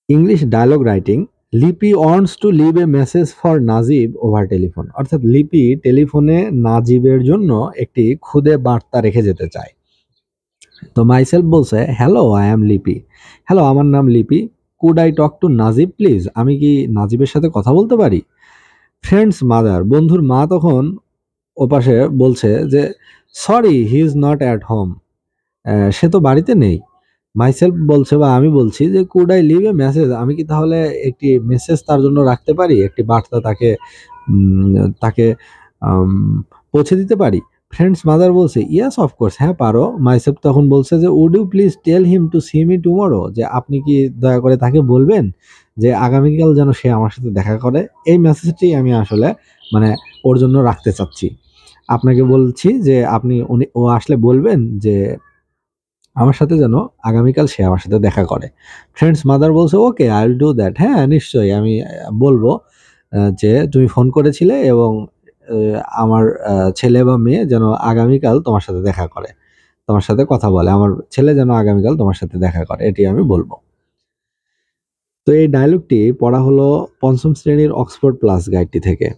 English dialogue writing. Lipi wants to leave a message for Najib over telephone. অর্থাৎ লিপি টেলিফোনে নাজিবের জন্য একটি খুদে বার্তা রেখে যেতে চায়। তো মাইসেলফ বলছে, হ্যালো আই অ্যাম লিপি। হ্যালো, আমার নাম লিপি। Could I talk to Najib please? আমি কি নাজিবের সাথে কথা বলতে পারি? ফ্রেন্ডস মাদার, বন্ধুর মা তখন ওপাশে বলছে যে, sorry he is not at home. সে তো বাড়িতে নেই। মাইসেলফ বলছে বা আমি বলছি যে, could I leave a message? আমি কি তাহলে একটি মেসেজ তার জন্য রাখতে পারি, একটি বার্তা তাকে আম, পৌঁছে দিতে পারি? ফ্রেন্ডস মাদার বলছে, ইয়াস অফকোর্স, হ্যাঁ পারো। মাইসেলফ তখন বলছে যে, would you please tell him to see me tomorrow? যে আপনি কি দয়া করে তাকে বলবেন যে আগামীকাল যেন সে আমার সাথে দেখা করে? এই মেসেজটি আমি আসলে মানে ওর জন্য রাখতে চাচ্ছি। আপনাকে বলছি যে ও আসলে বলবেন যে আমার সাথে যেন আগামীকাল সে আমার সাথে দেখা করে। ফ্রেন্ডস মাদার বলছে, okay I will do that. হ্যাঁ নিশ্চয়ই, আমি বলবো যে তুমি ফোন করেছিলে এবং আমার ছেলে বা মেয়ে যেন আগামীকাল তোমার সাথে দেখা করে, তোমার সাথে কথা বলে। আমার ছেলে যেন আগামীকাল তোমার সাথে দেখা করে, এটি আমি বলবো। তো এই ডায়লগটি পড়া হলো পঞ্চম শ্রেণীর অক্সফোর্ড প্লাস গাইডটি থেকে।